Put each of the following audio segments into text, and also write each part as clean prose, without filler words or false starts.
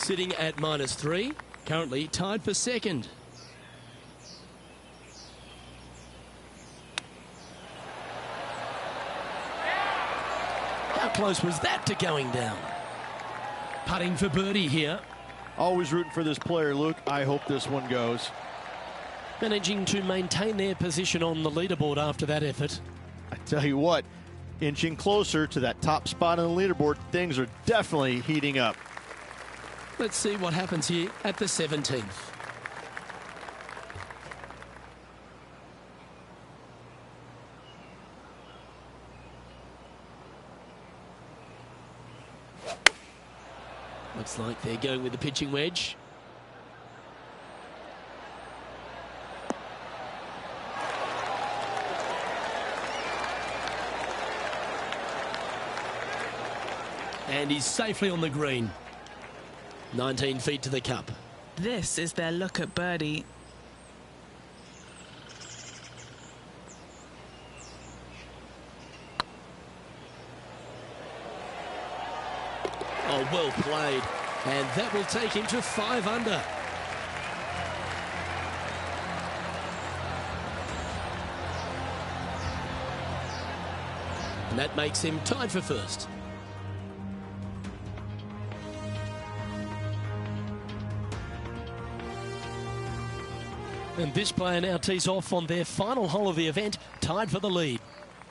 sitting at -3, currently tied for second. How close was that to going down? Putting for birdie here. Always rooting for this player, Luke. I hope this one goes. Managing to maintain their position on the leaderboard after that effort. I tell you what, inching closer to that top spot on the leaderboard, things are definitely heating up. Let's see what happens here at the 17th. Looks like they're going with the pitching wedge. And he's safely on the green. 19 feet to the cup. This is their look at birdie. Oh, well played. And that will take him to 5 under. And that makes him tied for first. And this player now tees off on their final hole of the event, tied for the lead.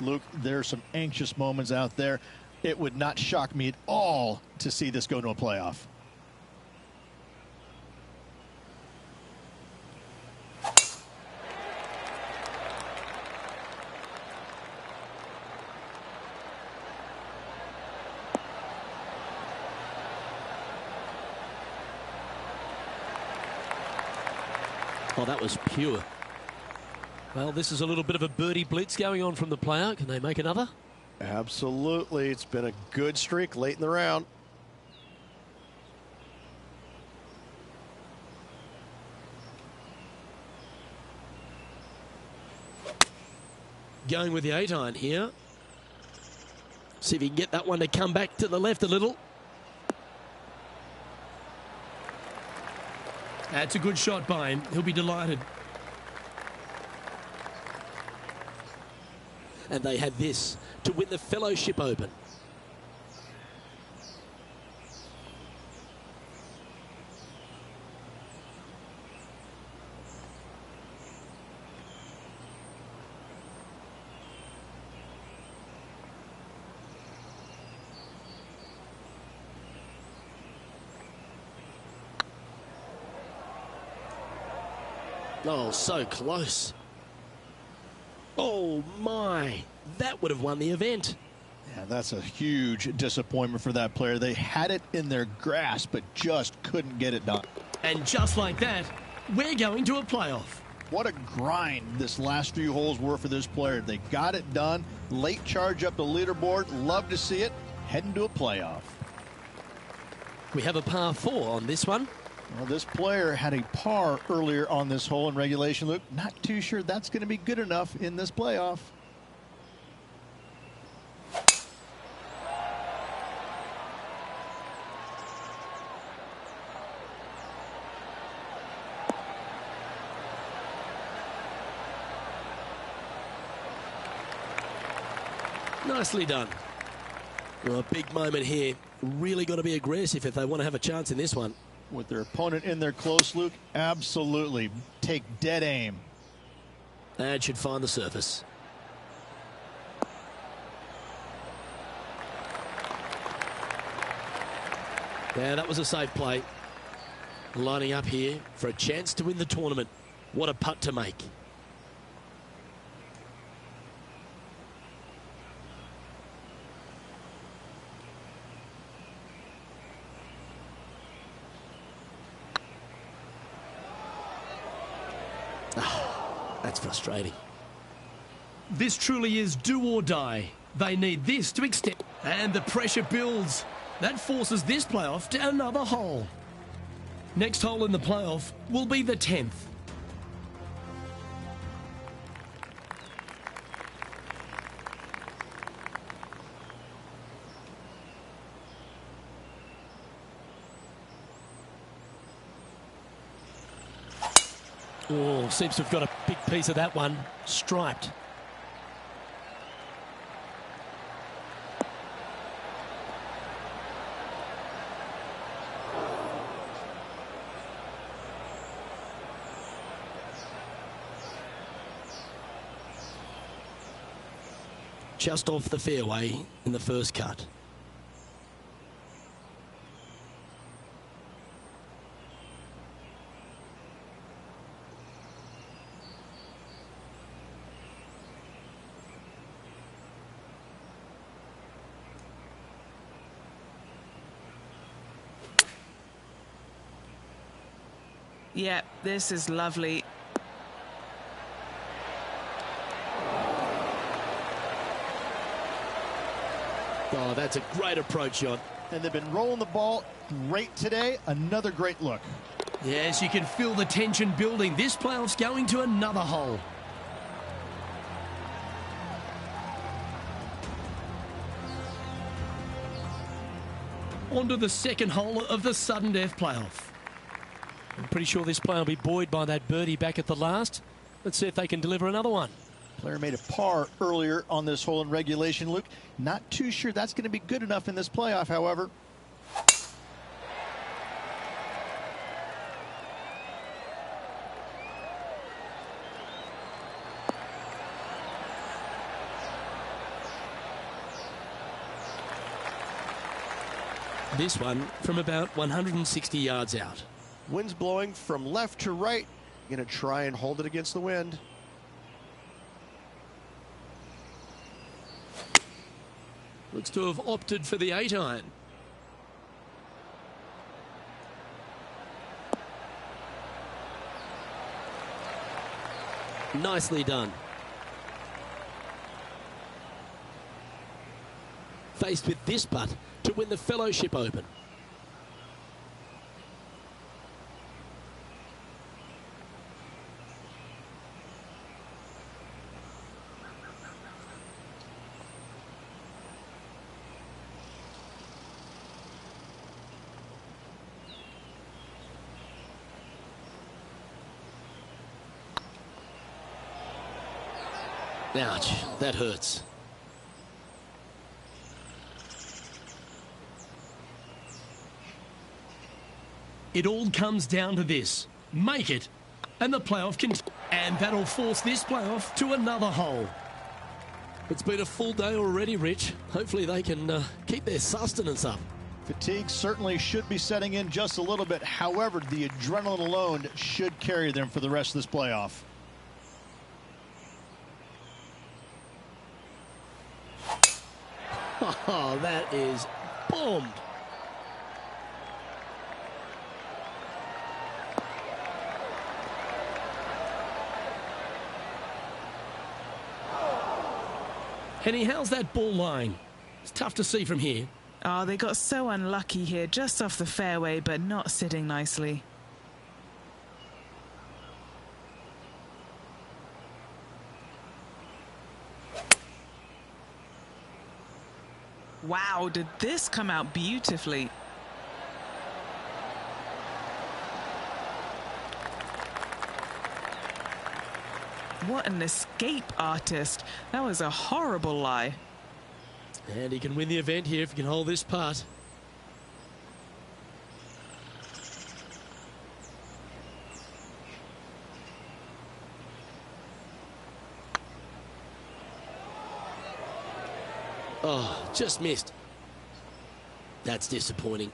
Luke, there are some anxious moments out there. It would not shock me at all to see this go to a playoff. Oh, that was pure. Well, this is a little bit of a birdie blitz going on from the player. Can they make another? Absolutely. It's been a good streak late in the round. Going with the 8-iron here. See if he can get that one to come back to the left a little. That's a good shot by him. He'll be delighted. And they had this to win the Fellowship Open. Oh, so close. Oh, my. That would have won the event. Yeah, that's a huge disappointment for that player. They had it in their grasp, but just couldn't get it done. And just like that, we're going to a playoff. What a grind this last few holes were for this player. They got it done. Late charge up the leaderboard. Love to see it. Heading to a playoff. We have a par 4 on this one. Well, this player had a par earlier on this hole in regulation. Luke, not too sure that's going to be good enough in this playoff. Nicely done. Well, a big moment here. Really got to be aggressive if they want to have a chance in this one. With their opponent in there close, Luke, absolutely. Take dead aim. That should find the surface. Yeah, that was a safe play. Lining up here for a chance to win the tournament. What a putt to make. That's frustrating. This truly is do or die. They need this to extend. And the pressure builds. That forces this playoff to another hole. Next hole in the playoff will be the 10th. Oh, seems to have got a big piece of that one. Striped. Just off the fairway in the first cut. Yeah, this is lovely. Oh, that's a great approach shot. And they've been rolling the ball great today. Another great look. Yes, you can feel the tension building. This playoff's going to another hole. On to the second hole of the sudden death playoff. I'm pretty sure this player will be buoyed by that birdie back at the last. Let's see if they can deliver another one. Player made a par earlier on this hole in regulation, Luke. Not too sure that's going to be good enough in this playoff, however. This one from about 160 yards out. Wind's blowing from left to right. Going to try and hold it against the wind. Looks to have opted for the 8-iron. Nicely done. Faced with this putt to win the Fellowship Open. Ouch, that hurts. It all comes down to this. Make it, and the playoff can... And that'll force this playoff to another hole. It's been a full day already, Rich. Hopefully they can keep their sustenance up. Fatigue certainly should be setting in just a little bit. However, the adrenaline alone should carry them for the rest of this playoff. Oh, that is bombed. Henny, how's that ball lying? It's tough to see from here. Oh, they got so unlucky here, just off the fairway, but not sitting nicely. Wow, did this come out beautifully? What an escape artist. That was a horrible lie. And he can win the event here if he can hold this putt. Oh, just missed. That's disappointing.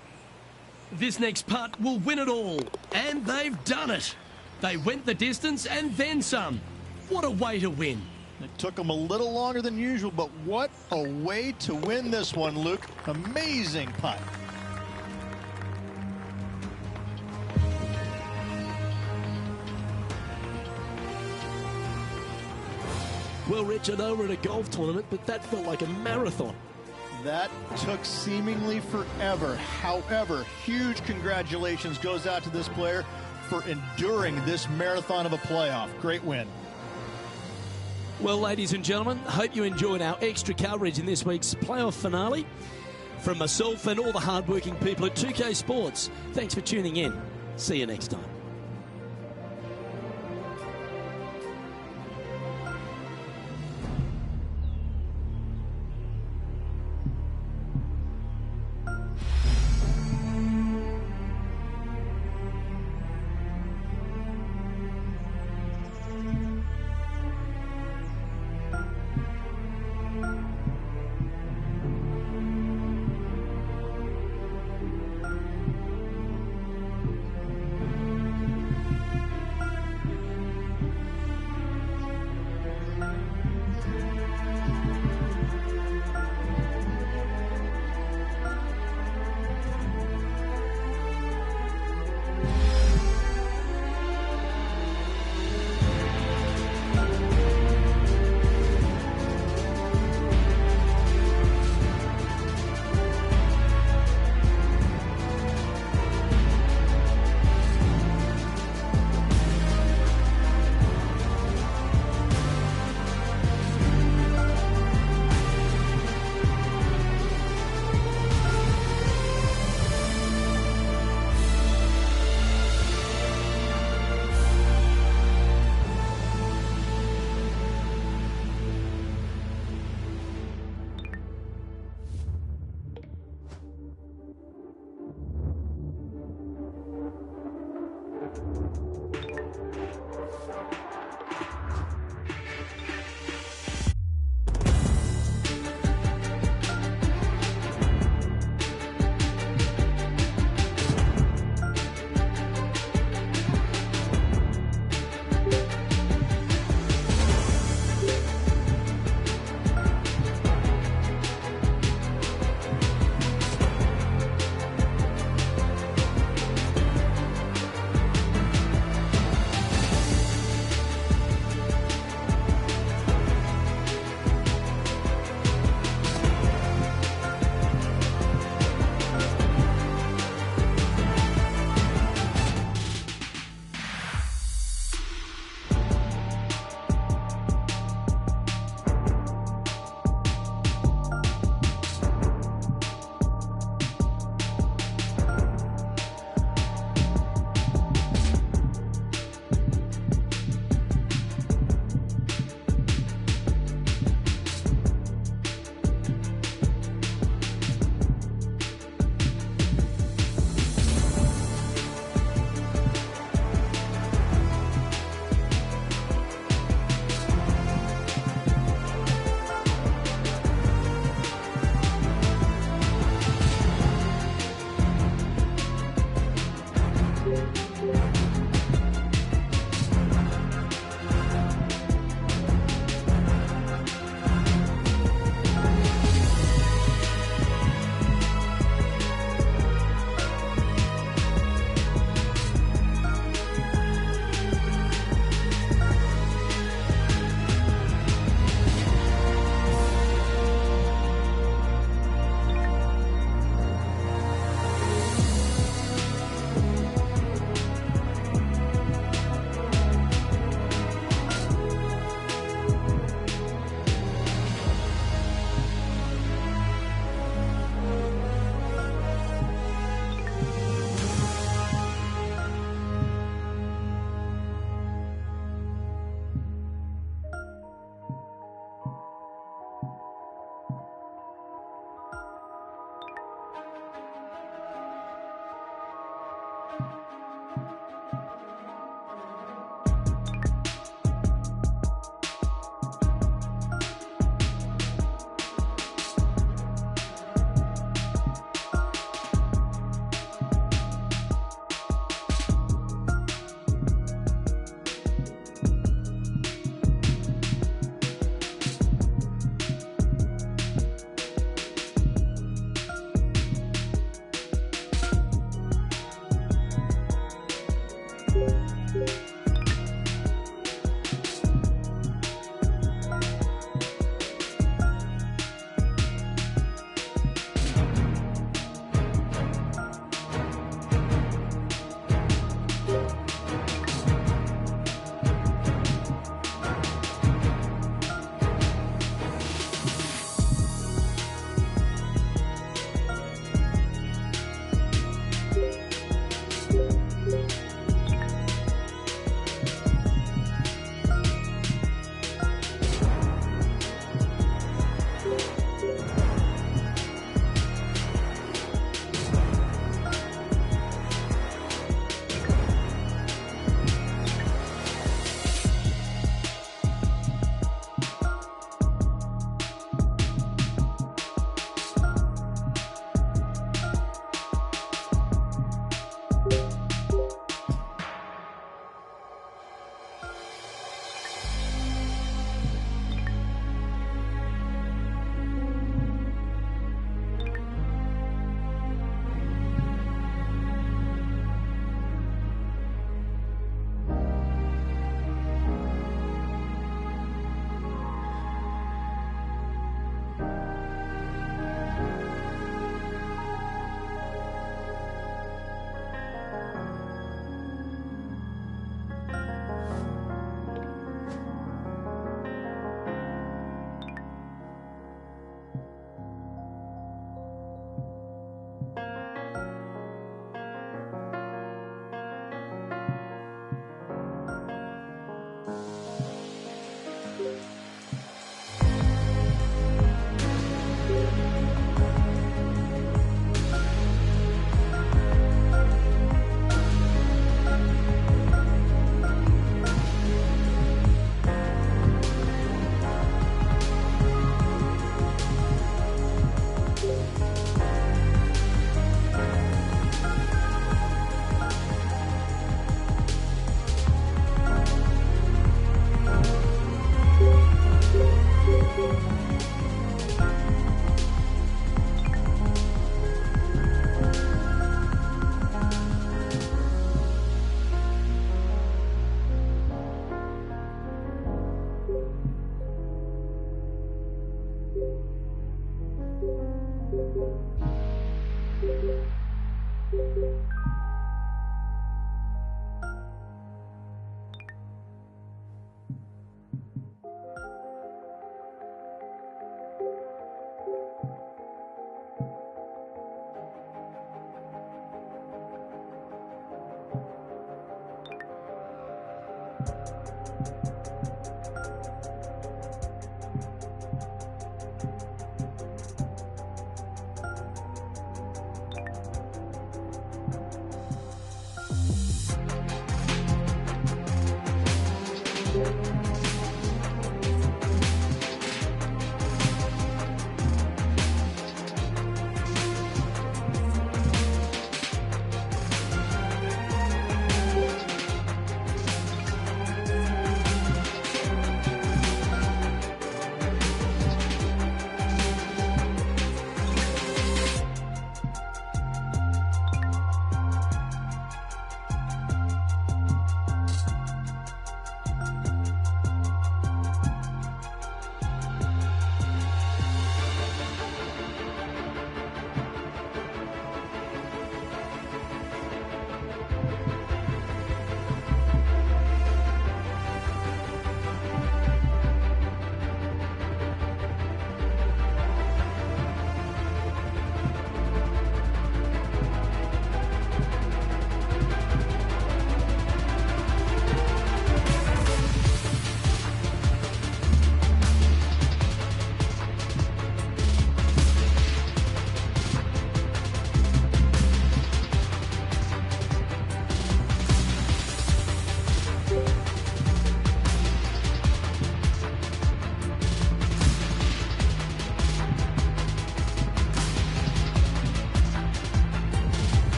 This next putt will win it all. And they've done it. They went the distance and then some. What a way to win. It took them a little longer than usual, but what a way to win this one, Luke. Amazing putt. Well, Rich, I know we're at a golf tournament, but that felt like a marathon. That took seemingly forever. However, huge congratulations goes out to this player for enduring this marathon of a playoff. Great win. Well, ladies and gentlemen, hope you enjoyed our extra coverage in this week's playoff finale. From myself and all the hardworking people at 2K Sports, thanks for tuning in. See you next time.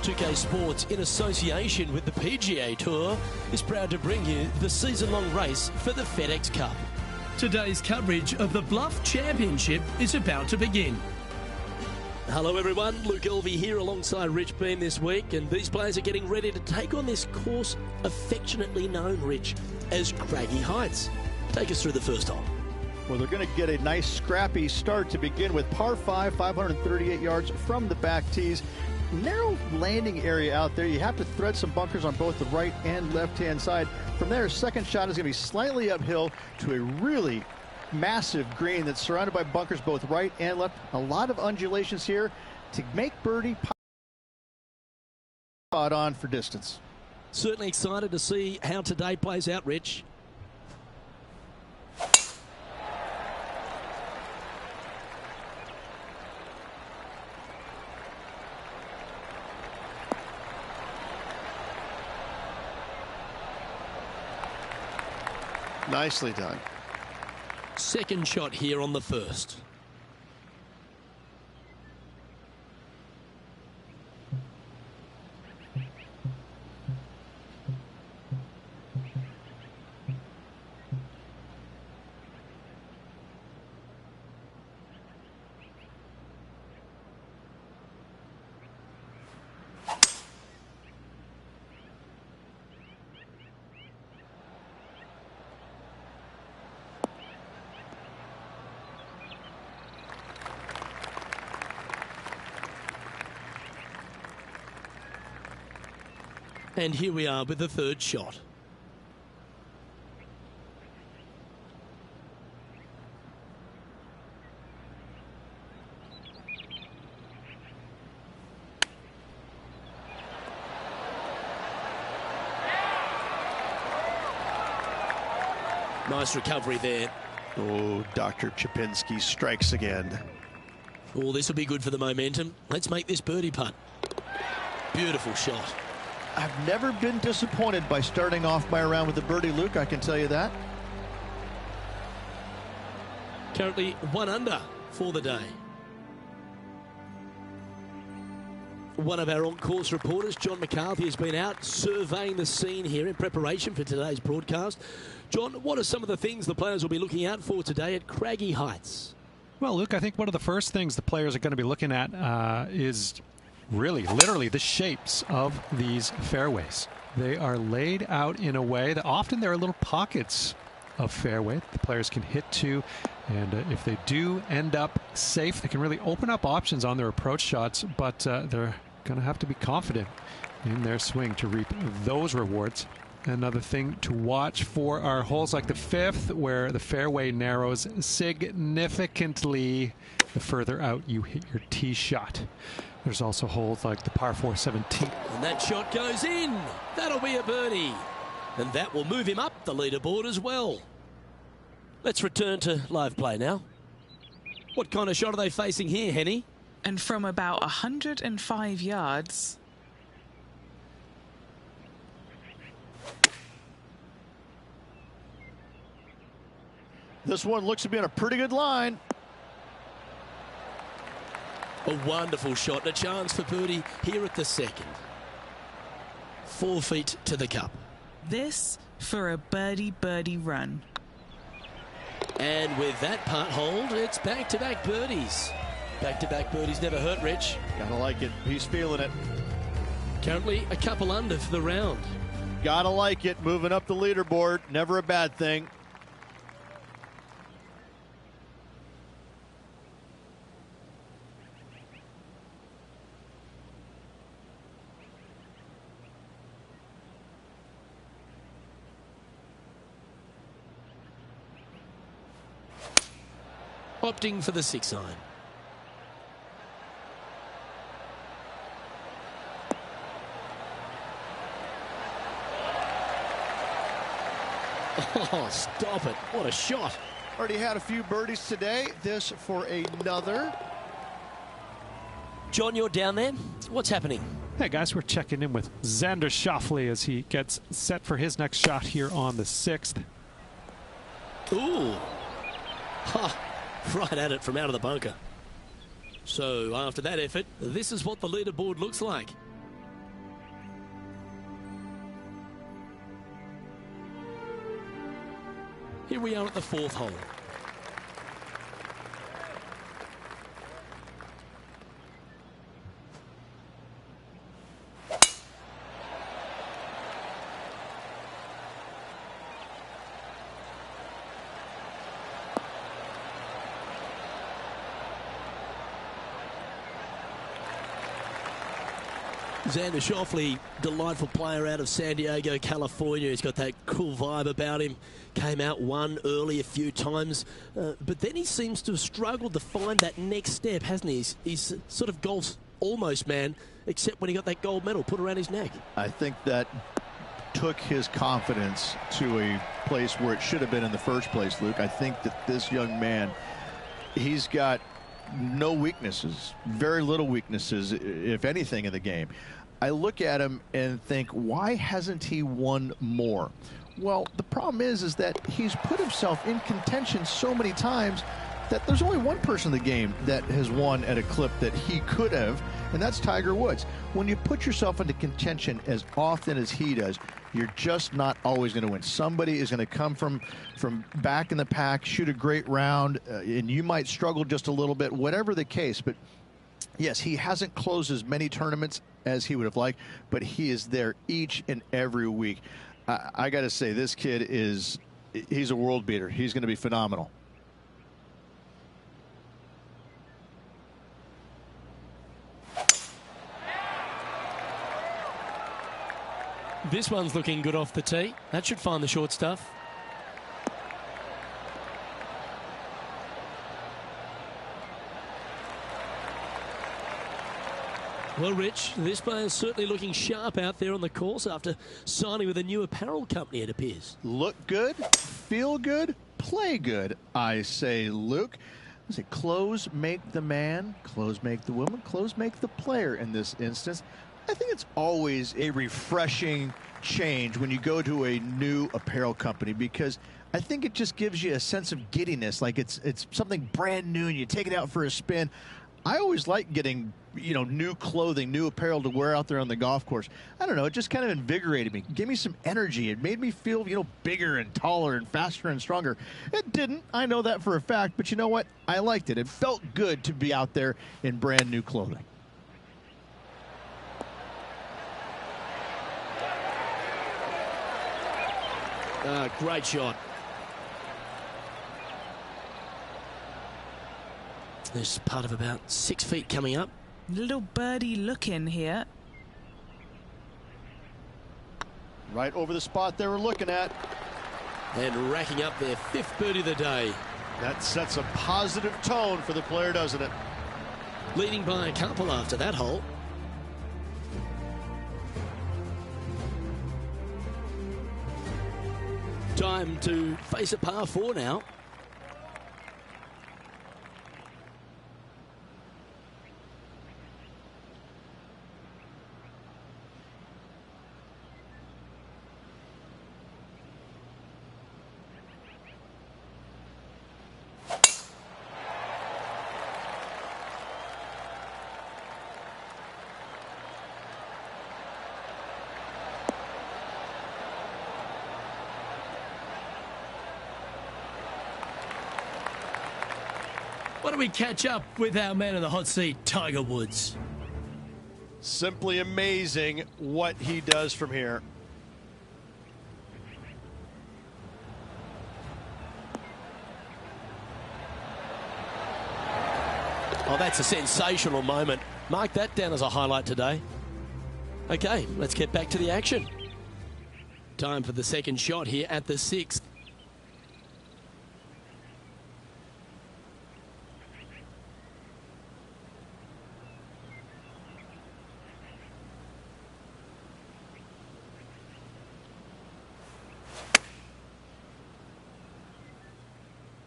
2K Sports, in association with the PGA Tour, is proud to bring you the season-long race for the FedEx Cup. Today's coverage of the Bluff Championship is about to begin. Hello everyone, Luke Elvey here alongside Rich Beam this week, and these players are getting ready to take on this course affectionately known, Rich, as Craggy Heights. Take us through the first hole. Well, they're going to get a nice scrappy start to begin with. Par 5, 538 yards from the back tees. Narrow landing area out there. You have to thread some bunkers on both the right and left-hand side. From there, second shot is going to be slightly uphill to a really massive green that's surrounded by bunkers both right and left. A lot of undulations here to make birdie pot on for distance. Certainly excited to see how today plays out, Rich. Nicely done. Second shot here on the first. And here we are with the third shot. Nice recovery there. Oh, Dr. Chapinski strikes again. Oh, this will be good for the momentum. Let's make this birdie putt. Beautiful shot. I've never been disappointed by starting off my round with a birdie, Luke, I can tell you that. Currently 1 under for the day. One of our on-course reporters, John McCarthy, has been out surveying the scene here in preparation for today's broadcast. John, what are some of the things the players will be looking out for today at Craggy Heights? Well, Luke, I think one of the first things the players are going to be looking at is really, literally, the shapes of these fairways. They are laid out in a way that often there are little pockets of fairway the players can hit to, and if they do end up safe, they can really open up options on their approach shots, but they're going to have to be confident in their swing to reap those rewards. Another thing to watch for are holes like the fifth, where the fairway narrows significantly the further out you hit your tee shot. There's also holes like the par 4 17. And that shot goes in. That'll be a birdie. And that will move him up the leaderboard as well. Let's return to live play now. What kind of shot are they facing here, Henny? And from about 105 yards. This one looks to be on a pretty good line. A wonderful shot and a chance for birdie here at the second. 4 feet to the cup. This for a birdie run. And with that putt hold, it's back-to-back birdies. Back-to-back birdies never hurt, Rich. Gotta like it. He's feeling it. Currently a couple under for the round. Gotta like it. Moving up the leaderboard. Never a bad thing. Opting for the 6 iron. Oh, stop it. What a shot. Already had a few birdies today. This for another. John, you're down there. What's happening? Hey guys, we're checking in with Xander Schauffele as he gets set for his next shot here on the 6th. Ooh. Ha. Right at it from out of the bunker. So after that effort, this is what the leaderboard looks like. Here we are at the 4th hole. Xander Schauffele, delightful player out of San Diego, California. He's got that cool vibe about him. Came out, won early a few times. But then he seems to have struggled to find that next step, hasn't he? He's sort of golf's almost man, except when he got that gold medal put around his neck. I think that took his confidence to a place where it should have been in the first place, Luke. I think that this young man, he's got no weaknesses, very little weaknesses, if anything, in the game. I look at him and think, why hasn't he won more? Well, the problem is that he's put himself in contention so many times that there's only one person in the game that has won at a clip that he could have, and that's Tiger Woods. When you put yourself into contention as often as he does, you're just not always going to win. Somebody is going to come from back in the pack, shoot a great round, and you might struggle just a little bit, whatever the case. But yes, he hasn't closed as many tournaments as he would have liked, but he is there each and every week. I got to say, this kid he's a world beater. He's going to be phenomenal. This one's looking good off the tee. That should find the short stuff. Well, Rich, this player's certainly looking sharp out there on the course after signing with a new apparel company, it appears. Look good, feel good, play good, I say, Luke. I say clothes make the man, clothes make the woman, clothes make the player in this instance. I think it's always a refreshing change when you go to a new apparel company, because I think it just gives you a sense of giddiness, like it's something brand new and you take it out for a spin. I always like getting, new clothing, new apparel to wear out there on the golf course. I don't know, it just kind of invigorated me, gave me some energy. It made me feel, bigger and taller and faster and stronger. It didn't, I know that for a fact, but you know what? I liked it. It felt good to be out there in brand new clothing. Great shot. There's part of about 6 feet coming up. Little birdie looking here. Right over the spot they were looking at. And racking up their 5th birdie of the day. That sets a positive tone for the player, doesn't it? Leading by a couple after that hole. Time to face a par 4 now. Why don't we catch up with our man in the hot seat, Tiger Woods? Simply amazing what he does from here. Oh, that's a sensational moment. Mark that down as a highlight today. Okay, let's get back to the action. Time for the second shot here at the 6th.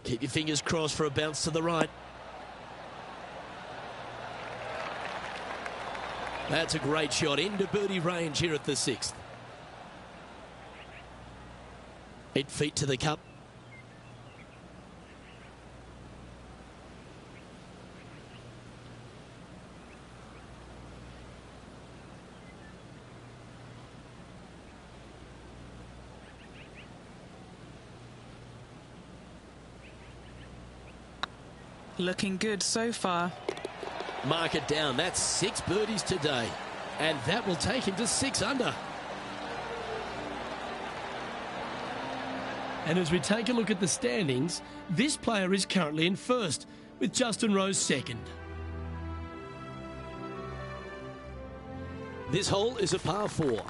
Keep your fingers crossed for a bounce to the right. That's a great shot into birdie range here at the 6th. 8 feet to the cup. Looking good so far. Mark it down. That's 6 birdies today. And that will take him to 6 under. And as we take a look at the standings, this player is currently in first, with Justin Rose second. This hole is a par 4.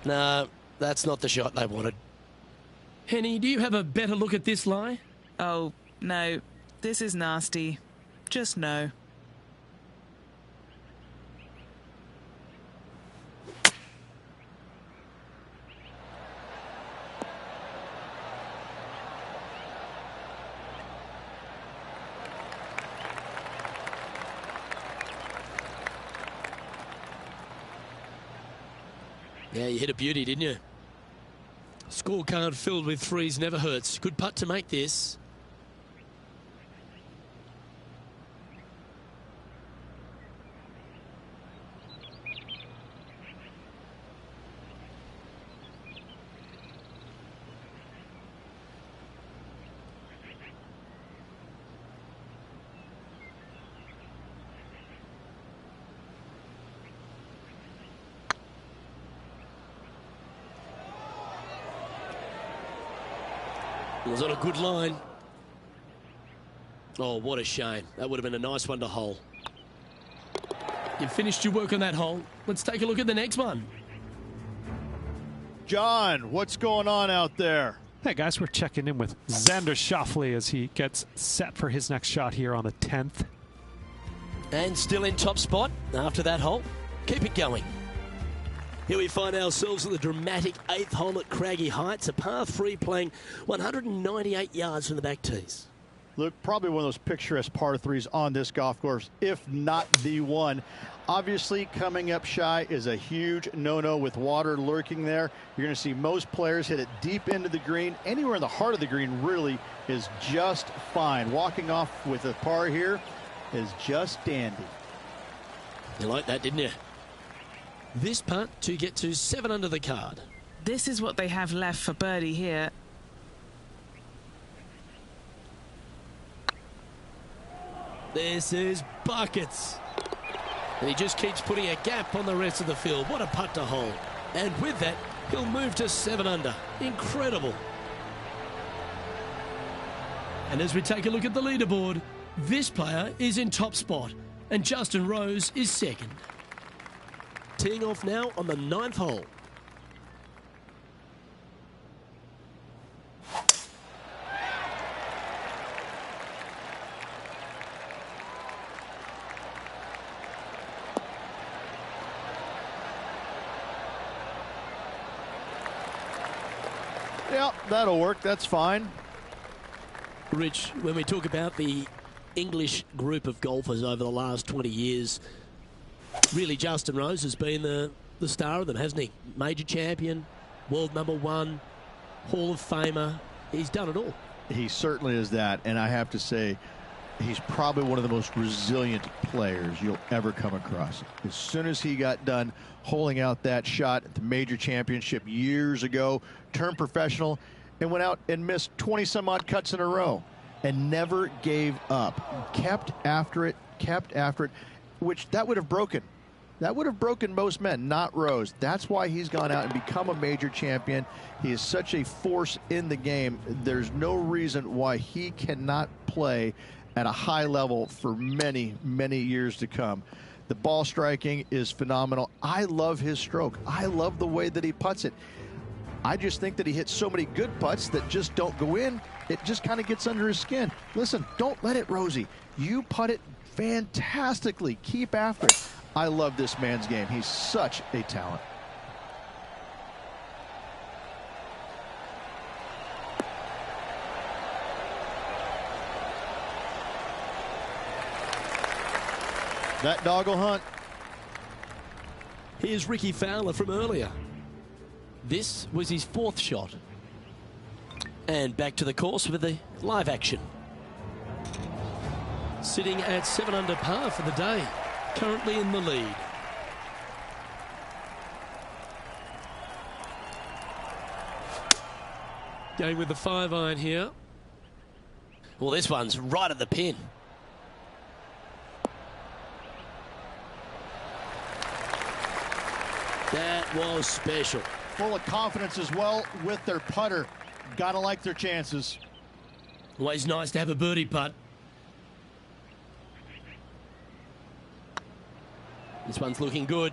No, that's not the shot they wanted. Henny, do you have a better look at this lie? Oh, no. This is nasty. Just no. Yeah, you hit a beauty, didn't you? Scorecard filled with threes never hurts. Good putt to make this. It was on a good line. Oh, what a shame. That would have been a nice one to hole. You've finished your work on that hole. Let's take a look at the next one. John, what's going on out there? Hey guys, we're checking in with Xander Schauffele as he gets set for his next shot here on the 10th. And still in top spot after that hole. Keep it going. Here we find ourselves at the dramatic 8th hole at Craggy Heights, a par 3 playing 198 yards from the back tees. Look, probably one of those picturesque par 3s on this golf course, if not the one. Obviously, coming up shy is a huge no-no with water lurking there. You're going to see most players hit it deep into the green. Anywhere in the heart of the green really is just fine. Walking off with a par here is just dandy. You like that, didn't you? This putt to get to 7 under the card. This is what they have left for birdie here. This is buckets. And he just keeps putting a gap on the rest of the field. What a putt to hold. And with that, he'll move to 7 under. Incredible. And as we take a look at the leaderboard, this player is in top spot and Justin Rose is second. Teeing off now on the 9th hole. Yeah, that'll work. That's fine. Rich, when we talk about the English group of golfers over the last 20 years, really Justin Rose has been the star of them, hasn't he? Major champion, world #1, Hall of Famer. He's done it all. He certainly is that, and I have to say, he's probably one of the most resilient players you'll ever come across. As soon as he got done holding out that shot at the major championship years ago, turned professional, and went out and missed 20-some-odd cuts in a row and never gave up. Kept after it, which that would have broken. That would have broken most men, not Rose. That's why he's gone out and become a major champion. He is such a force in the game. There's no reason why he cannot play at a high level for many, many years to come. The ball striking is phenomenal. I love his stroke. I love the way that he putts it. I just think that he hits so many good putts that just don't go in. It just kind of gets under his skin. Listen, don't let it, Rosie. You putt it fantastically. Keep after it. I love this man's game. He's such a talent. That dog will hunt. Here's Ricky Fowler from earlier. This was his 4th shot. And back to the course with the live action. Sitting at 7 under par for the day. Currently in the lead. Going with the 5-iron here. Well, this one's right at the pin. That was special. Full of confidence as well with their putter. Gotta like their chances. Always nice to have a birdie putt. This one's looking good.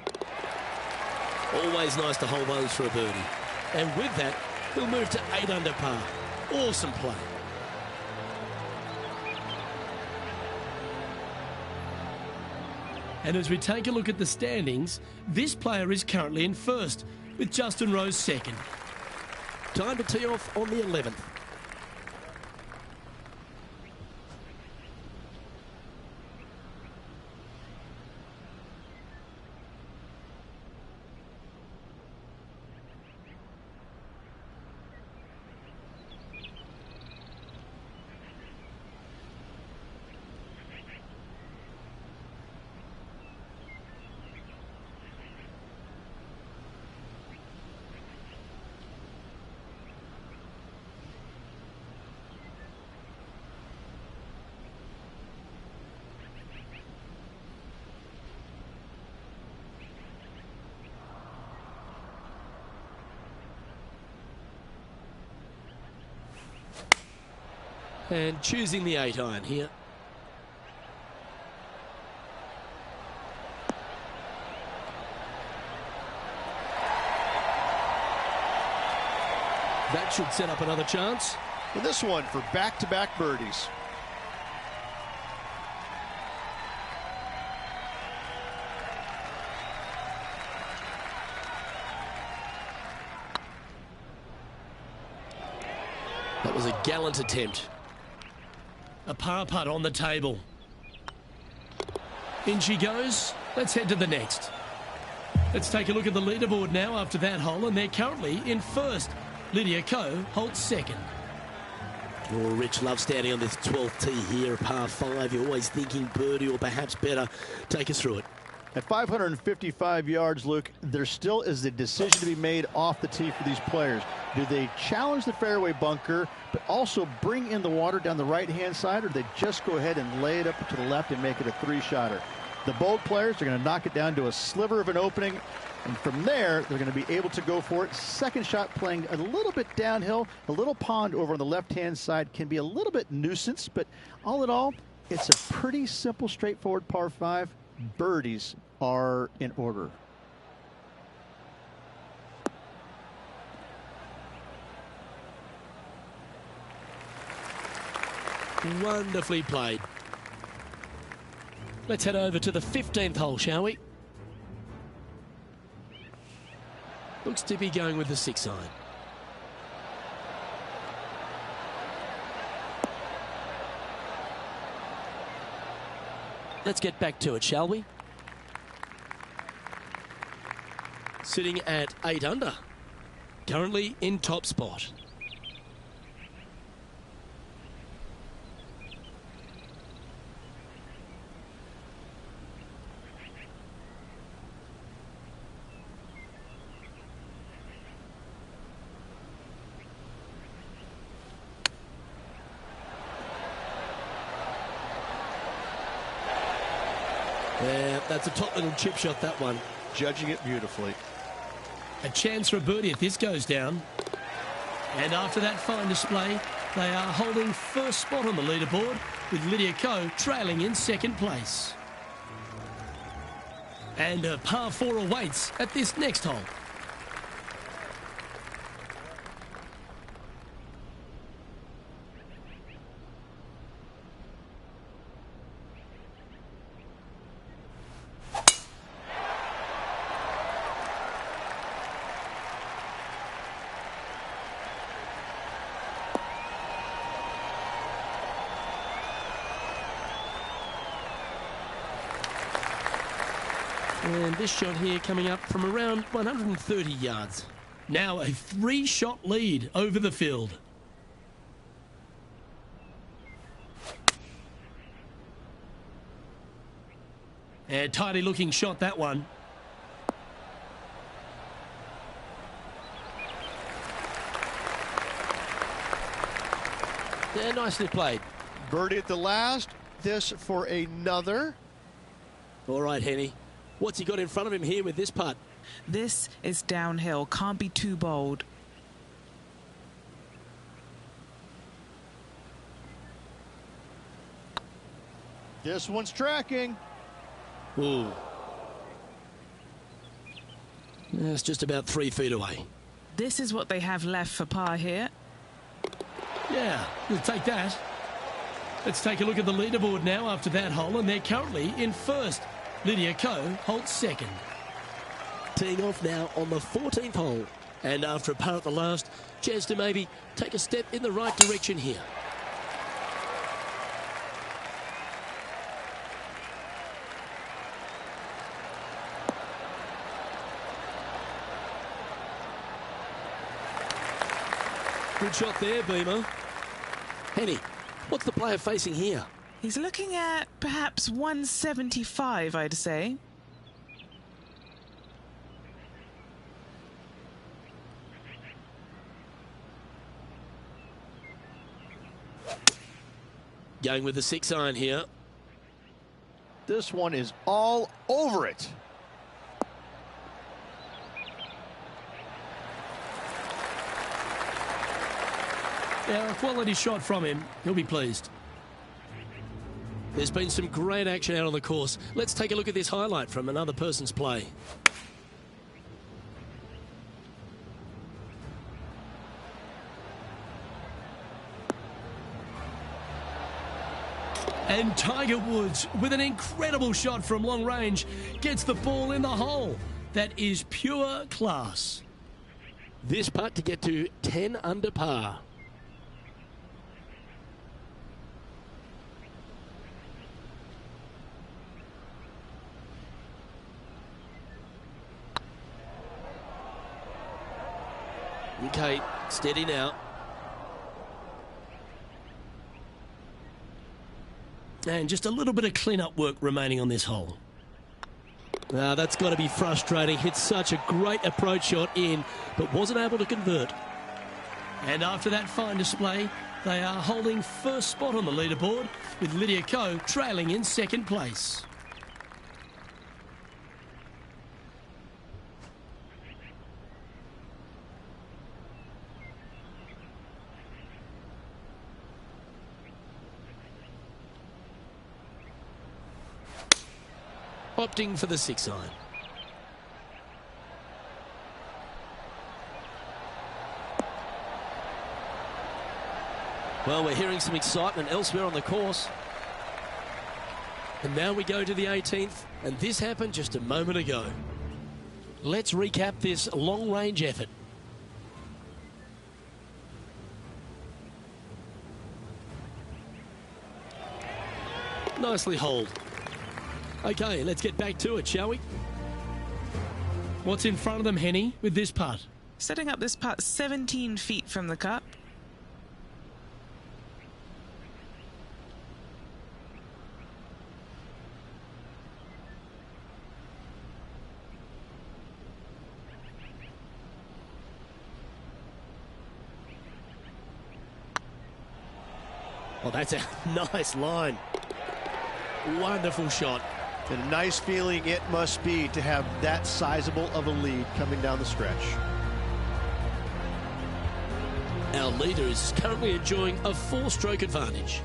Always nice to hold those for a birdie. And with that, he'll move to 8 under par. Awesome play. And as we take a look at the standings, this player is currently in first, with Justin Rose second. Time to tee off on the 11th. And choosing the 8-iron here. That should set up another chance. And this one for back-to-back birdies. That was a gallant attempt. A par putt on the table. In she goes. Let's head to the next. Let's take a look at the leaderboard now after that hole, and they're currently in first. Lydia Ko holds second. Oh, Rich loves standing on this 12th tee here, par 5. You're always thinking birdie or perhaps better. Take us through it. At 555 yards, Luke, there still is a decision to be made off the tee for these players. Do they challenge the fairway bunker, but also bring in the water down the right-hand side, or do they just go ahead and lay it up to the left and make it a 3-shotter? The bold players are going to knock it down to a sliver of an opening, and from there, they're going to be able to go for it. Second shot playing a little bit downhill. A little pond over on the left-hand side can be a little bit nuisance, but all in all, it's a pretty simple, straightforward par 5. Birdies are in order. Wonderfully played. Let's head over to the 15th hole, shall we? Looks to be going with the 6-iron. Let's get back to it, shall we? Sitting at 8 under. Currently in top spot. Yeah, that's a top little chip shot, that one. Judging it beautifully. A chance for a birdie if this goes down. And after that fine display, they are holding first spot on the leaderboard, with Lydia Ko trailing in second place. And a par 4 awaits at this next hole. And this shot here coming up from around 130 yards. Now a 3-shot lead over the field. A tidy looking shot, that one. Yeah, nicely played. Birdie at the last. This for another. All right, Henny. What's he got in front of him here with this putt? This is downhill. Can't be too bold. This one's tracking. Ooh. That's just about 3 feet away. This is what they have left for par here. Yeah, we'll take that. Let's take a look at the leaderboard now after that hole, and they're currently in first. Lydia Ko holds second. Teeing off now on the 14th hole. And after a par at the last, chance to maybe take a step in the right direction here. Good shot there, Beamer. Henny, what's the player facing here? He's looking at perhaps 175, I'd say. Going with the 6-iron here. This one is all over it. Yeah, a quality shot from him. He'll be pleased. There's been some great action out on the course. Let's take a look at this highlight from another person's play. And Tiger Woods, with an incredible shot from long range, gets the ball in the hole. That is pure class. This putt to get to 10 under par. Okay, steady now. And just a little bit of clean-up work remaining on this hole. That's got to be frustrating. Hit such a great approach shot in, but wasn't able to convert. And after that fine display, they are holding first spot on the leaderboard, with Lydia Ko trailing in second place. opting for the 6-iron. Well, we're hearing some excitement elsewhere on the course. And now we go to the 18th, and this happened just a moment ago. Let's recap this long-range effort. Nicely holed. Okay, let's get back to it, shall we? What's in front of them, Henny, with this putt? Setting up this putt 17 feet from the cup. Oh, that's a nice line. Wonderful shot. And a nice feeling it must be to have that sizable of a lead coming down the stretch. Our leader is currently enjoying a 4-stroke advantage.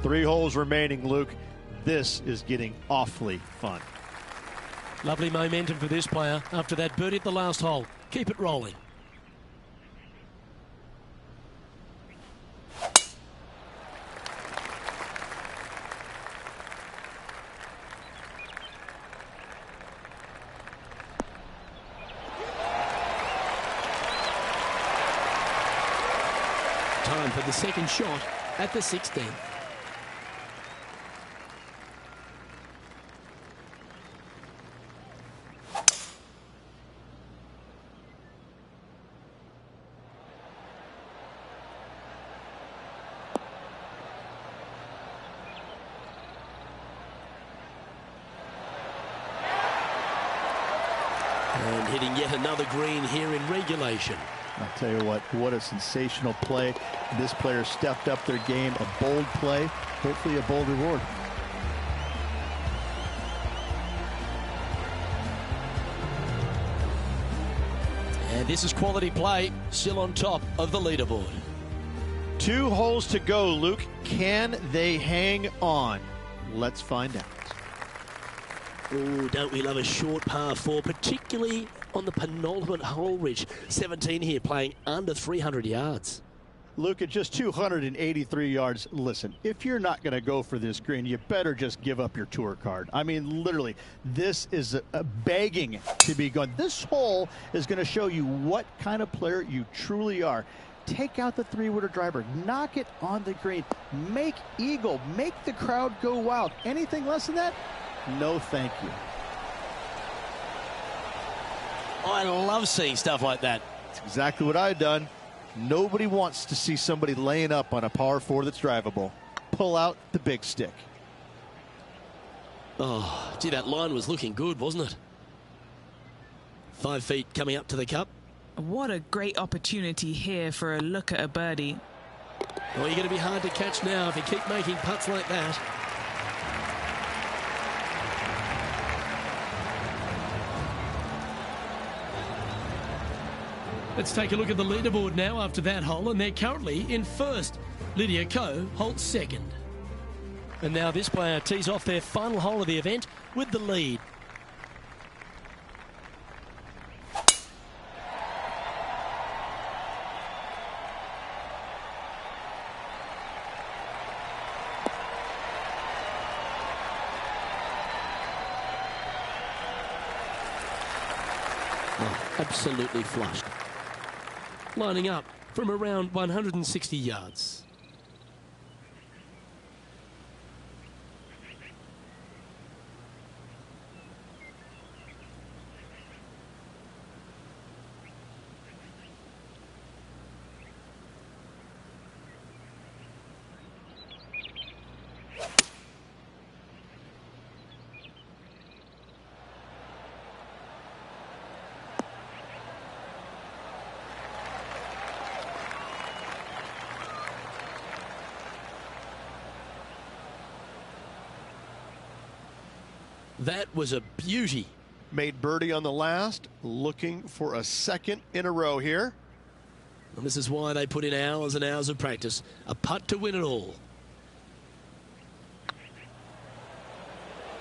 3 holes remaining, Luke. This is getting awfully fun. Lovely momentum for this player after that birdie at the last hole. Keep it rolling. Time for the second shot at the 16th. And hitting yet another green here in regulation. I'll tell you what a sensational play. This player stepped up their game, a bold play, hopefully a bold reward. And this is quality play, still on top of the leaderboard. 2 holes to go, Luke. Can they hang on? Let's find out. Oh, don't we love a short par 4, particularly on the penultimate hole, Rich. 17 here, playing under 300 yards. Luke, at just 283 yards, listen, if you're not going to go for this green, you better just give up your tour card. I mean, literally, this is a begging to be gone. This hole is going to show you what kind of player you truly are. Take out the 3-wooder driver, knock it on the green, make eagle, make the crowd go wild. Anything less than that? No, thank you. I love seeing stuff like that. That's exactly what I've done. Nobody wants to see somebody laying up on a par 4 that's drivable. Pull out the big stick. Oh, gee, that line was looking good, wasn't it? 5 feet coming up to the cup. What a great opportunity here for a look at a birdie. Well, you're going to be hard to catch now if you keep making putts like that. Let's take a look at the leaderboard now after that hole, and they're currently in first. Lydia Ko holds second. And now this player tees off their final hole of the event with the lead. Oh, absolutely flushed. Lining up from around 160 yards. That was a beauty. Made birdie on the last, looking for a second in a row here. And this is why they put in hours and hours of practice. A putt to win it all.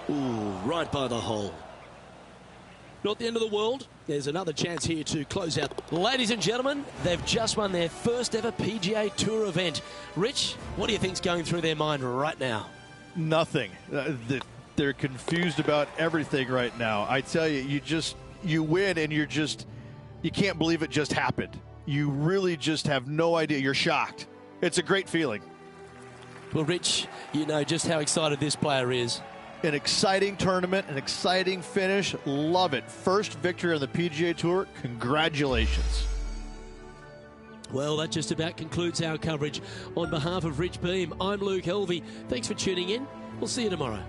Ooh, right by the hole. Not the end of the world. There's another chance here to close out. Ladies and gentlemen, they've just won their first ever PGA Tour event. Rich, what do you think's going through their mind right now? Nothing. They're confused about everything right now. I tell you, you win and you can't believe it just happened. You really just have no idea. You're shocked. It's a great feeling. Well, Rich, you know just how excited this player is. An exciting tournament, an exciting finish. Love it. First victory on the PGA Tour. Congratulations. Well, that just about concludes our coverage. On behalf of Rich Beam, I'm Luke Helvey. Thanks for tuning in. We'll see you tomorrow.